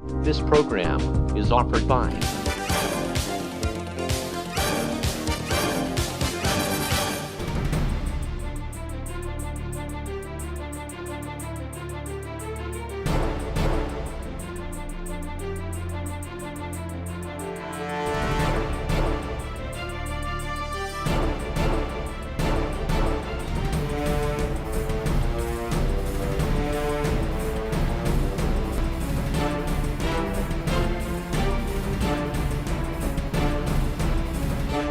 This program is offered by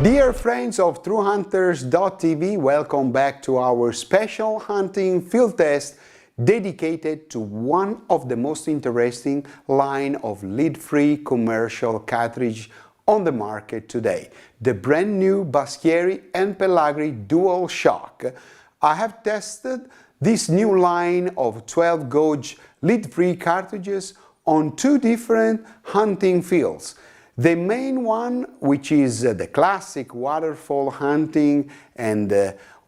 Dear friends of TrueHunters.tv, welcome back to our special hunting field test dedicated to one of the most interesting line of lead-free commercial cartridge on the market today, the brand new Baschieri Pellagri Dual Shock. I have tested this new line of 12 gauge lead-free cartridges on two different hunting fields. The main one, which is the classic waterfowl hunting and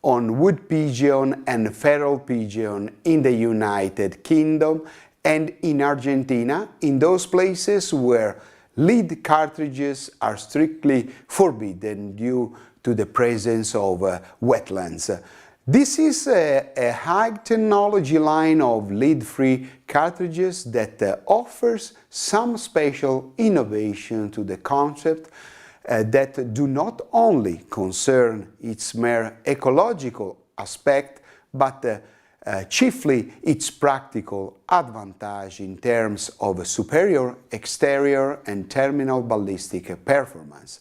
on wood pigeon and feral pigeon in the United Kingdom and in Argentina, in those places where lead cartridges are strictly forbidden due to the presence of wetlands. This is a high technology line of lead-free cartridges that offers some special innovation to the concept that do not only concern its mere ecological aspect, but chiefly its practical advantage in terms of superior exterior and terminal ballistic performance.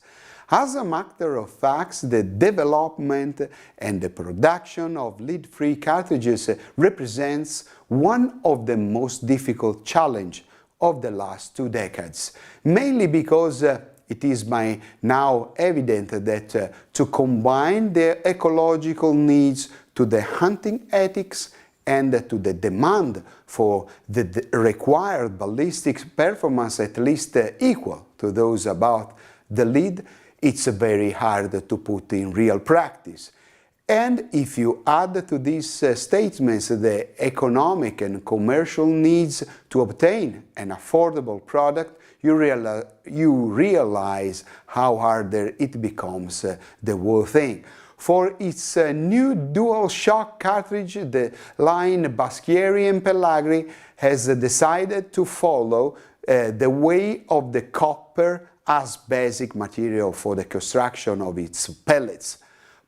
As a matter of fact, the development and the production of lead-free cartridges represents one of the most difficult challenges of the last 2 decades, mainly because it is by now evident that to combine the ecological needs to the hunting ethics and to the demand for the required ballistic performance at least equal to those about the lead, it's very hard to put in real practice. And if you add to these statements the economic and commercial needs to obtain an affordable product, you realize how harder it becomes the whole thing. For its new Dual Shock cartridge, the line Baschieri Pellagri has decided to follow the way of the copper as basic material for the construction of its pellets.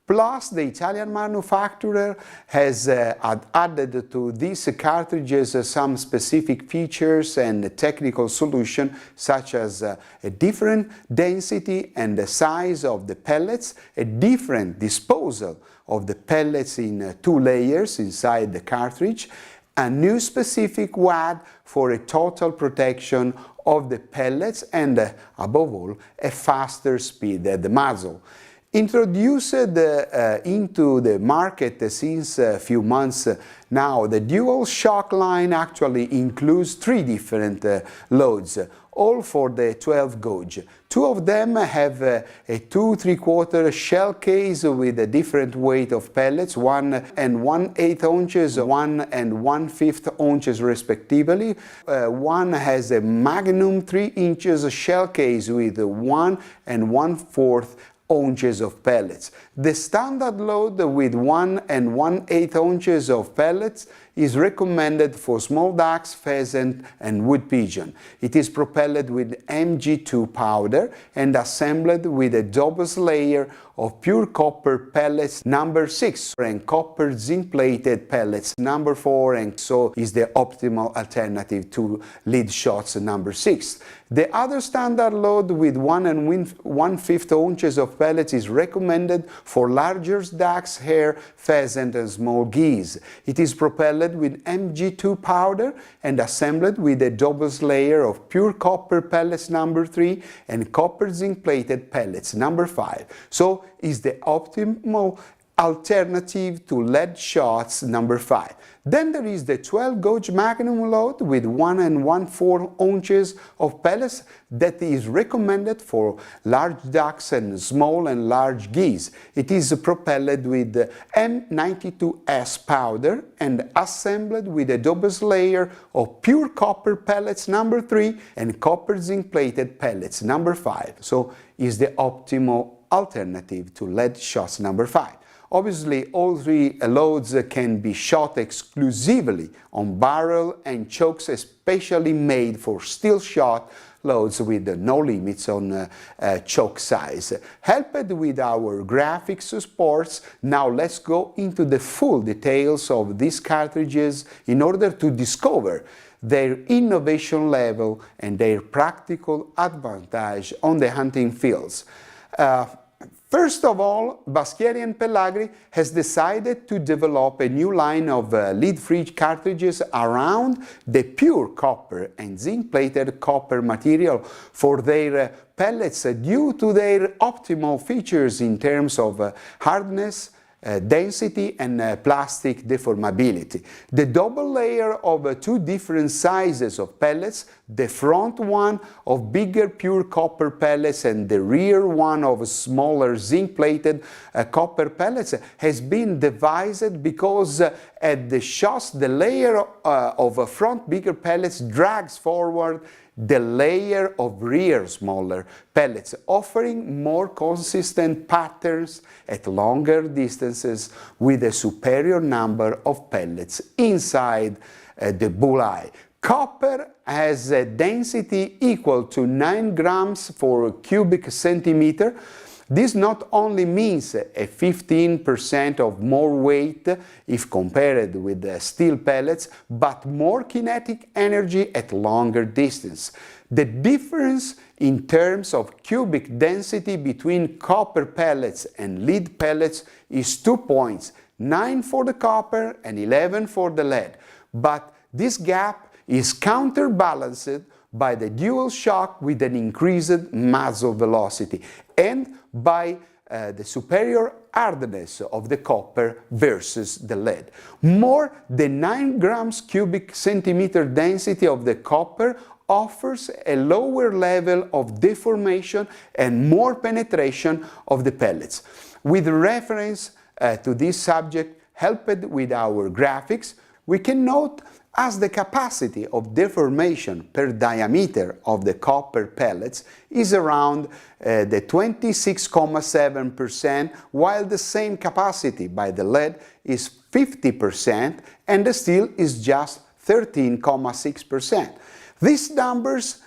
Plus, the Italian manufacturer has added to these cartridges some specific features and technical solutions, such as a different density and the size of the pellets, a different disposal of the pellets in 2 layers inside the cartridge, a new specific wad for a total protection of the pellets, and above all, a faster speed at the muzzle. Introduced into the market since a few months now, the Dual Shock line actually includes 3 different loads, all for the 12 gauge. 2 of them have a 2 3/4 shell case with a different weight of pellets, 1 1/8 ounces, 1 1/5 ounces respectively. One has a Magnum 3 inches shell case with 1 1/4 ounces of pellets. The standard load with 1 1/8 ounces of pellets is recommended for small ducks, pheasant and wood pigeon. It is propelled with Mg2 powder and assembled with a double layer of pure copper pellets number 6 and copper zinc plated pellets number 4, and so is the optimal alternative to lead shots number 6. The other standard load with 1 1/5 ounces of pellets is recommended for larger ducks, hare, pheasant and small geese. It is propelled with Mg2 powder and assembled with a double layer of pure copper pellets number 3 and copper zinc plated pellets number 5. So is the optimal alternative to lead shots number 5. Then there is the 12 gauge magnum load with 1 1/4 ounces of pellets that is recommended for large ducks and small and large geese. It is propelled with M92S powder and assembled with a double layer of pure copper pellets number 3 and copper zinc plated pellets number 5. So is the optimal alternative to lead shots number 5. Obviously, all 3 loads can be shot exclusively on barrel and chokes especially made for steel shot loads with no limits on choke size. Helped with our graphics supports, now let's go into the full details of these cartridges in order to discover their innovation level and their practical advantage on the hunting fields. First of all, Baschieri Pellagri has decided to develop a new line of lead-free cartridges around the pure copper and zinc-plated copper material for their pellets due to their optimal features in terms of hardness, density and plastic deformability. The double layer of 2 different sizes of pellets, the front one of bigger pure copper pellets and the rear one of smaller zinc-plated copper pellets, has been devised because at the shots the layer of front bigger pellets drags forward the layer of rear smaller pellets, offering more consistent patterns at longer distances with a superior number of pellets inside the bullseye. Copper has a density equal to 9 grams per cubic centimeter. This not only means a 15% of more weight if compared with the steel pellets, but more kinetic energy at longer distance. The difference in terms of cubic density between copper pellets and lead pellets is 2 points, 9 for the copper and 11 for the lead. But this gap is counterbalanced by the dual shock with an increased muzzle velocity and by the superior hardness of the copper versus the lead. More than 9 grams cubic centimeter density of the copper offers a lower level of deformation and more penetration of the pellets. With reference to this subject, helped with our graphics, we can note as the capacity of deformation per diameter of the copper pellets is around the 26.7%, while the same capacity by the lead is 50% and the steel is just 13.6%. These numbers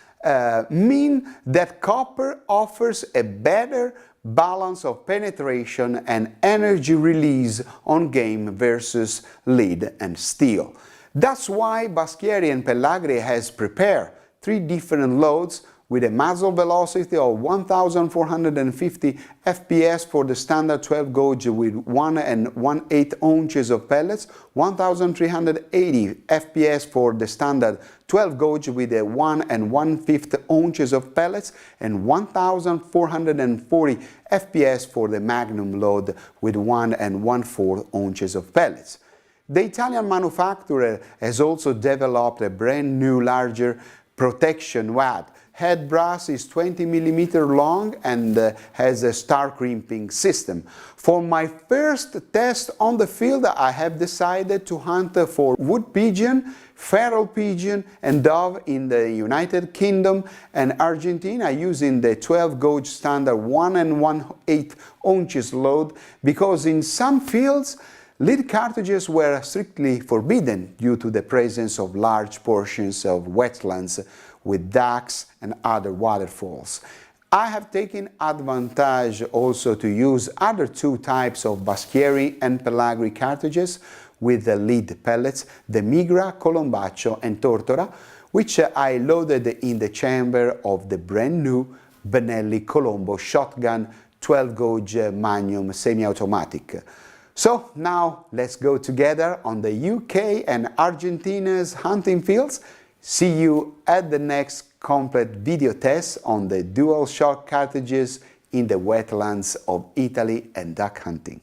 mean that copper offers a better balance of penetration and energy release on game versus lead and steel. That's why Baschieri Pellagri has prepared 3 different loads with a muzzle velocity of 1,450 FPS for the standard 12 gauge with 1 1/8 ounces of pellets, 1,380 FPS for the standard 12 gauge with a 1 1/5 ounces of pellets, and 1,440 FPS for the magnum load with 1 1/4 ounces of pellets. The Italian manufacturer has also developed a brand new larger protection wad. Head brass is 20 mm long and has a star crimping system. For my first test on the field, I have decided to hunt for wood pigeon, feral pigeon and dove in the United Kingdom and Argentina using the 12 gauge standard 1 1/8 ounces load, because in some fields lead cartridges were strictly forbidden due to the presence of large portions of wetlands with ducks and other waterfalls. I have taken advantage also to use other 2 types of Baschieri Pellagri cartridges with the lead pellets, the Migra, Colombaccio and Tortora, which I loaded in the chamber of the brand new Benelli Colombo shotgun 12 gauge Magnum semi-automatic. So now let's go together on the UK and Argentina's hunting fields. See you at the next complete video test on the DualShock cartridges in the wetlands of Italy and duck hunting.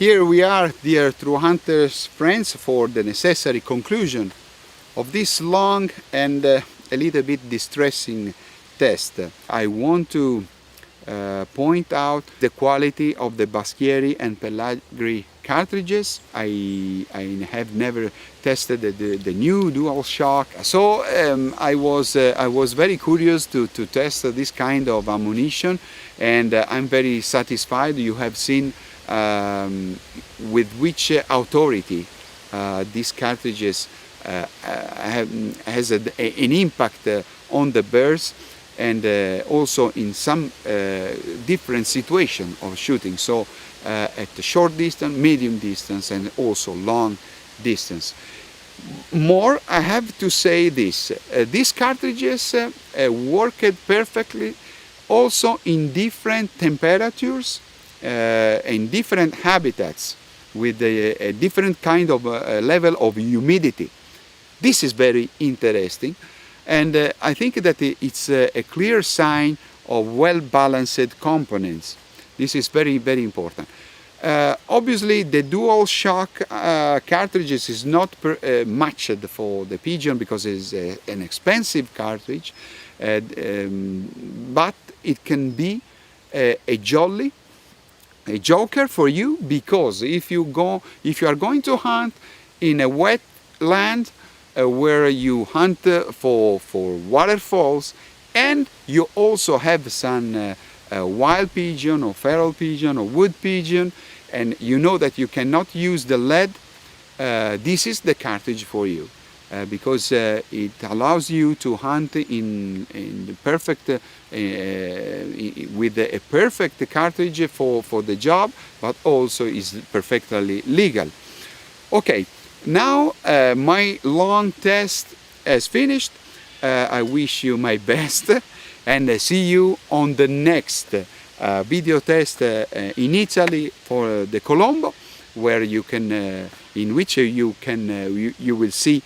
Here we are, dear true hunters friends, for the necessary conclusion of this long and a little bit distressing test. I want to point out the quality of the Baschieri and Pellagri cartridges. I have never tested the new Dual Shock, so I was very curious to test this kind of ammunition, and I'm very satisfied. You have seen with which authority these cartridges has an impact on the birds, and also in some different situation of shooting, so at the short distance, medium distance, and also long distance. More, I have to say this, these cartridges worked perfectly also in different temperatures, in different habitats, with a different kind of level of humidity. This is very interesting, and I think that it's a clear sign of well-balanced components. This is very, very important. Obviously, the Dual Shock cartridges is not matched for the pigeon because it's an expensive cartridge, but it can be a joker for you, because if you are going to hunt in a wetland where you hunt for waterfalls, and you also have some wild pigeon or feral pigeon or wood pigeon, and you know that you cannot use the lead, this is the cartridge for you, because it allows you to hunt in the perfect with a perfect cartridge for the job, but also is perfectly legal. Okay, now my long test is finished. I wish you my best, and see you on the next video test in Italy for the Colombo, where you can, in which you will see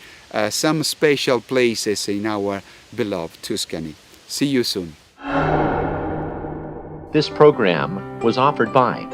some special places in our beloved Tuscany. See you soon. This program was offered by